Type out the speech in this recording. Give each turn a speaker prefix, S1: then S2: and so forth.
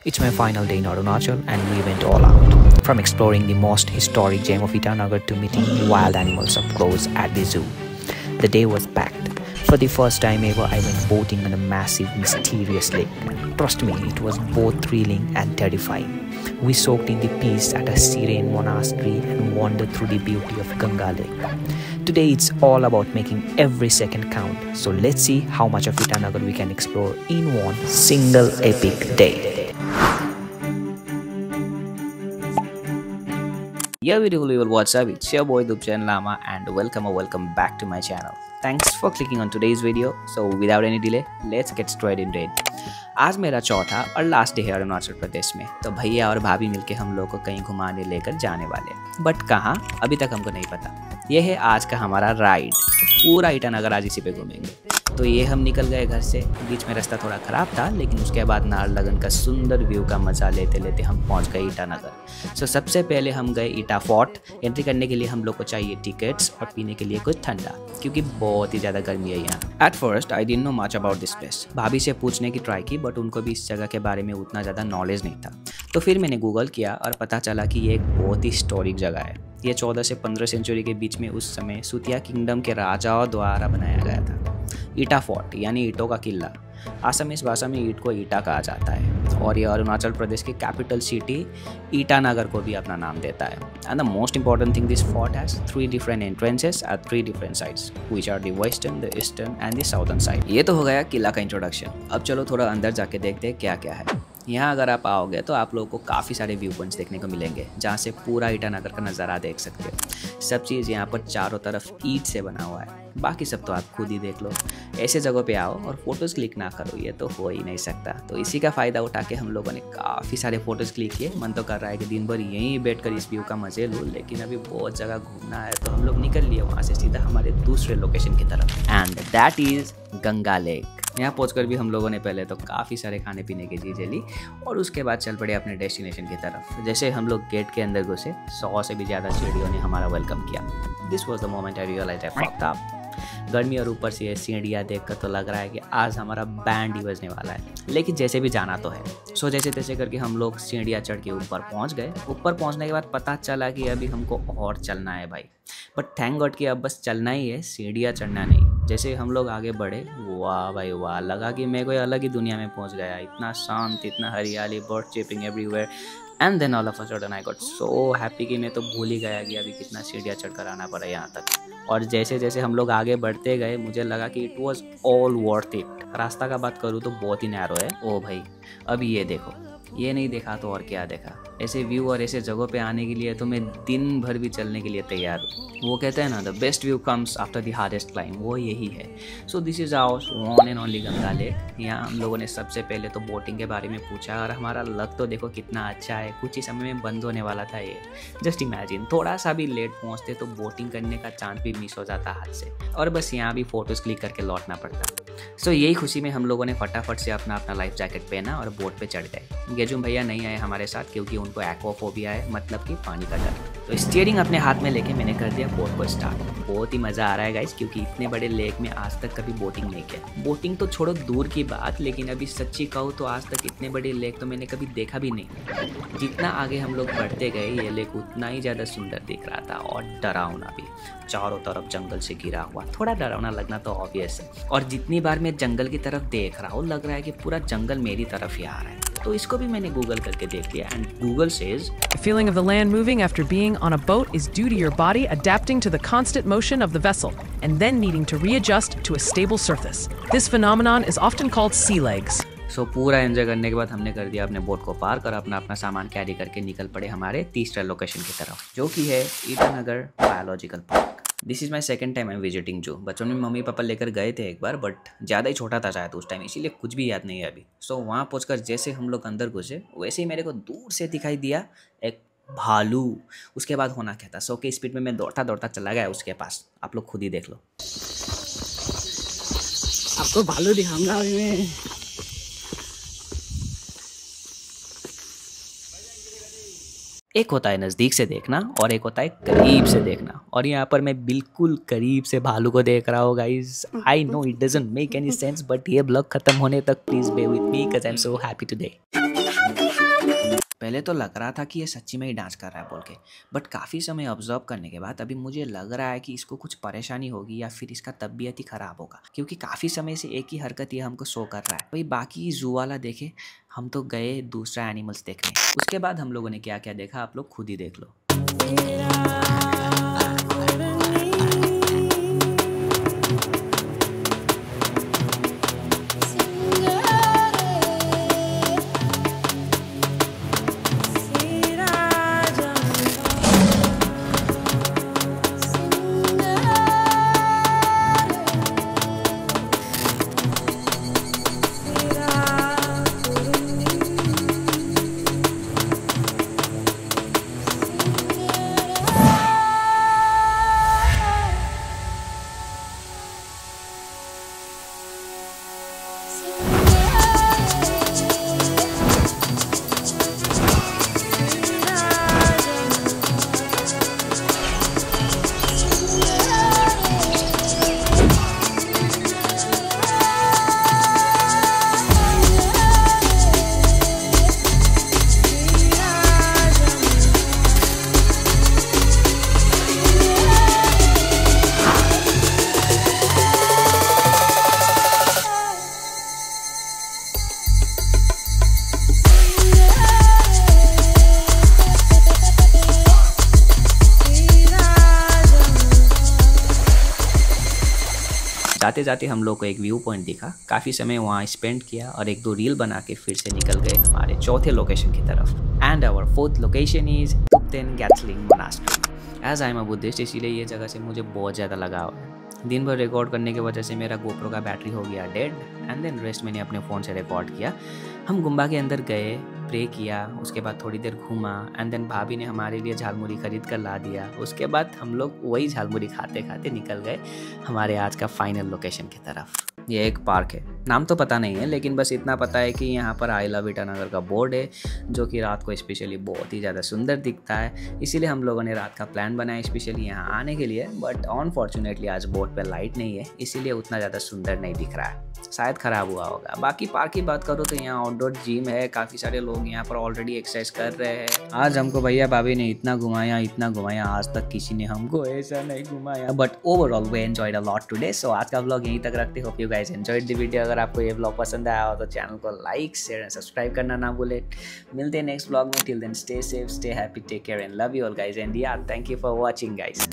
S1: It's my final day in Arunachal and we went all out. From exploring the most historic gem of Itanagar to meeting wild animals up close at the zoo. The day was packed. For the first time ever, I went boating on a massive, mysterious lake. Trust me, it was both thrilling and terrifying. We soaked in the peace at a serene monastery and wandered through the beauty of Ganga Lake. Today it's all about making every second count. So let's see how much of Itanagar we can explore in one single epic day. Yo beautiful people, what's up? It's your boy Dubchen Lama and welcome back to my channel. Thanks for clicking on today's video. So without any delay, let's get straight into it. आज मेरा चौथा और last day है अरुणाचल प्रदेश में, तो भैया और भाभी मिलके हम लोग को कहीं घुमाने लेकर जाने वाले, बट कहाँ अभी तक हमको नहीं पता। ये है आज का हमारा राइड, पूरा ईटानगर आज इसी पे घूमेंगे। तो ये हम निकल गए घर से, बीच में रास्ता थोड़ा ख़राब था, लेकिन उसके बाद नाहरलगुन का सुंदर व्यू का मज़ा लेते लेते हम पहुंच गए ईटानगर। सो सबसे पहले हम गए ईटा फोर्ट। एंट्री करने के लिए हम लोग को चाहिए टिकट्स और पीने के लिए कुछ ठंडा, क्योंकि बहुत ही ज़्यादा गर्मी है यहाँ। At first I didn't know much about this place. भाभी से पूछने की ट्राई की, बट उनको भी इस जगह के बारे में उतना ज़्यादा नॉलेज नहीं था। तो फिर मैंने गूगल किया और पता चला कि ये एक बहुत ही हिस्टोरिक जगह है। ये 14 से 15 सेंचुरी के बीच में उस समय सुतिया किंगडम के राजाओं द्वारा बनाया गया था। ईटा फोर्ट यानी ईंटों का किला। आसामीज भाषा में ईंट को ईटा कहा जाता है और ये अरुणाचल प्रदेश की कैपिटल सिटी ईटानगर को भी अपना नाम देता है। And the most important thing, this fort has 3 different entrances at 3 different sides which are the western, the eastern and the southern side. ये तो हो गया किला का इंट्रोडक्शन। अब चलो थोड़ा अंदर जाके देखते हैं क्या क्या है। यहाँ अगर आप आओगे तो आप लोगों को काफ़ी सारे व्यू पॉइंट्स देखने को मिलेंगे, जहाँ से पूरा ईटानगर का नज़ारा देख सकते हो। सब चीज़ यहाँ पर चारों तरफ ईंट से बना हुआ है, बाकी सब तो आप खुद ही देख लो। ऐसे जगहों पे आओ और फोटोज़ क्लिक ना करो, ये तो हो ही नहीं सकता। तो इसी का फ़ायदा उठा के हम लोगों ने काफ़ी सारे फ़ोटोज़ क्लिक किए। मन तो कर रहा है कि दिन भर यहीं बैठकर इस व्यू का मज़े लूँ, लेकिन अभी बहुत जगह घूमना है, तो हम लोग निकल लिए वहाँ से सीधा हमारे दूसरे लोकेशन की तरफ, and that is Ganga lake. यहाँ पहुँचकर भी हम लोगों ने पहले तो काफ़ी सारे खाने पीने की चीज़ें ली और उसके बाद चल पड़े अपने डेस्टिनेशन की तरफ। जैसे हम लोग गेट के अंदर घुसे, 100 से भी ज़्यादा सीढ़ियों ने हमारा वेलकम किया। This was the moment I realize I fucked up. गर्मी और ऊपर से ये सीढ़ियाँ देखकर तो लग रहा है कि आज हमारा बैंड ही बजने वाला है, लेकिन जैसे भी जाना तो है। सो जैसे तैसे करके हम लोग सीढ़ियाँ चढ़ के ऊपर पहुँच गए। ऊपर पहुँचने के बाद पता चला कि अभी हमको और चलना है भाई, बट थैंक गॉड कि अब बस चलना ही है, सीढ़ियाँ चढ़ना नहीं। जैसे हम लोग आगे बढ़े, वाह भाई वाह, लगा कि मैं कोई अलग ही दुनिया में पहुँच गया। इतना शांत, इतना हरियाली, bird chirping everywhere. And then all of a sudden I got so happy कि मैं तो भूल ही गया कि अभी कितना सीढ़ियाँ चढ़कर आना पड़ा यहाँ तक। और जैसे जैसे हम लोग आगे बढ़ते गए, मुझे लगा कि it was all worth it. रास्ता का बात करूँ तो बहुत ही नैरो है। ओ भाई, अब ये देखो, ये नहीं देखा तो और क्या देखा। ऐसे व्यू और ऐसे जगहों पे आने के लिए तो मैं दिन भर भी चलने के लिए तैयार हूँ। वो कहते हैं ना, the best view comes after the hardest climb, वो यही है। So this is hour one and only Ganga lake. यहाँ हम लोगों ने सबसे पहले तो बोटिंग के बारे में पूछा और हमारा लक तो देखो कितना अच्छा है, कुछ ही समय में बंद होने वाला था ये। जस्ट इमेजिन, थोड़ा सा भी लेट पहुँचते तो बोटिंग करने का चांस भी मिस हो जाता हाथ से, और बस यहाँ भी फ़ोटोज़ क्लिक करके लौटना पड़ता। सो यही खुशी में हम लोगों ने फटाफट से अपना लाइफ जैकेट पहना और बोट पे चढ़ गए। गेजुम भैया नहीं आए हमारे साथ, क्योंकि उनको एक्वाफोबिया है, मतलब कि पानी का डर। तो स्टीयरिंग अपने हाथ में लेके मैंने कर दिया बोट को स्टार्ट। बहुत ही मज़ा आ रहा है गाइस, क्योंकि इतने बड़े लेक में आज तक कभी बोटिंग नहीं किया। बोटिंग तो छोड़ो दूर की बात, लेकिन अभी सच्ची कहूँ तो आज तक इतने बड़े लेक तो मैंने कभी देखा भी नहीं। जितना आगे हम लोग बढ़ते गए, ये लेक उतना ही ज़्यादा सुंदर दिख रहा था और डरावना भी। चारों तरफ जंगल से घिरा हुआ, थोड़ा डरावना लगना तो ऑब्वियस है। और जितनी बार मैं जंगल की तरफ देख रहा हूँ, लग रहा है कि पूरा जंगल मेरी तरफ ही आ रहा है। तो इसको भी मैंने गूगल करके देख लिया, and Google says
S2: The feeling of the land moving after being on a boat is due to your body adapting to the constant motion of the vessel and then needing to readjust to a stable surface. This phenomenon is often called sea legs.
S1: सो पूरा enjoy करने के बाद हमने कर दिया अपने boat को park और अपना सामान कैरी करके निकल पड़े हमारे तीसरे लोकेशन की तरफ, जो कि है Itanagar biological park. This is my second time I am visiting जू। बचपन में मम्मी पापा लेकर गए थे एक बार, बट ज़्यादा ही छोटा था शायद उस टाइम, इसीलिए कुछ भी याद नहीं है अभी। सो वहाँ पहुँचकर जैसे हम लोग अंदर घुसे, वैसे ही मेरे को दूर से दिखाई दिया एक भालू। उसके बाद होना क्या था, 100 की स्पीड में मैं दौड़ता दौड़ता चला गया उसके पास। आप लोग खुद ही देख लो।
S3: आपको भालू दिखाऊंगा अभी मैं।
S1: एक होता है नज़दीक से देखना और एक होता है करीब से देखना, और यहाँ पर मैं बिल्कुल करीब से भालू को देख रहा हूँ guys. I know it doesn't make any sense, but ये ब्लॉग खत्म होने तक please be with me because I am so happy today. पहले तो लग रहा था कि ये सच्ची में ही डांस कर रहा है बोल के, बट काफ़ी समय ऑब्जर्व करने के बाद अभी मुझे लग रहा है कि इसको कुछ परेशानी होगी या फिर इसका तबीयत ही ख़राब होगा, क्योंकि काफ़ी समय से एक ही हरकत ये हमको शो कर रहा है। भाई बाकी जू वाला देखे, हम तो गए दूसरा एनिमल्स देखने। उसके बाद हम लोगों ने क्या क्या देखा आप लोग खुद ही देख लो। जाते जाते हम लोग को एक व्यू पॉइंट दिखा, काफ़ी समय वहाँ स्पेंड किया और एक दो रील बना के फिर से निकल गए हमारे चौथे लोकेशन की तरफ। And our fourth location is Tupten Gatling monastery. As I am a Buddhist, इसीलिए ये जगह से मुझे बहुत ज़्यादा लगाव है। दिन भर रिकॉर्ड करने की वजह से मेरा गोप्रो का बैटरी हो गया डेड, एंड देन रेस्ट मैंने अपने फ़ोन से रिकॉर्ड किया। हम गुम्बा के अंदर गए, प्रे किया, उसके बाद थोड़ी देर घूमा, एंड देन भाभी ने हमारे लिए झालमुड़ी खरीद कर ला दिया। उसके बाद हम लोग वही झालमुड़ी खाते खाते निकल गए हमारे आज का फाइनल लोकेशन की तरफ। ये एक पार्क है, नाम तो पता नहीं है, लेकिन बस इतना पता है कि यहाँ पर आई लव ईटानगर का बोर्ड है, जो कि रात को स्पेशली बहुत ही ज़्यादा सुंदर दिखता है। इसीलिए हम लोगों ने रात का प्लान बनाया स्पेशली यहाँ आने के लिए, बट अनफॉर्चुनेटली आज बोर्ड पे लाइट नहीं है, इसीलिए उतना ज़्यादा सुंदर नहीं दिख रहा है, शायद ख़राब हुआ होगा। बाकी पार्क की बात करूँ तो यहाँ आउटडोर जिम है, काफ़ी सारे लोग यहाँ पर ऑलरेडी एक्सरसाइज कर रहे हैं। आज हमको भैया भाभी ने इतना घुमाया, आज तक किसी ने हमको ऐसा नहीं घुमाया, but overall we enjoyed a lot today. So आज का व्लॉग यहीं तक रखते, hope you guys enjoyed the video. अगर आपको ये व्लॉग पसंद आया हो तो चैनल को लाइक, शेयर एंड सब्सक्राइब करना ना भूले। मिलते हैं नेक्स्ट व्लॉग में, till then stay safe, stay happy, take care and love you all guys, and yeah thank you for watching guys.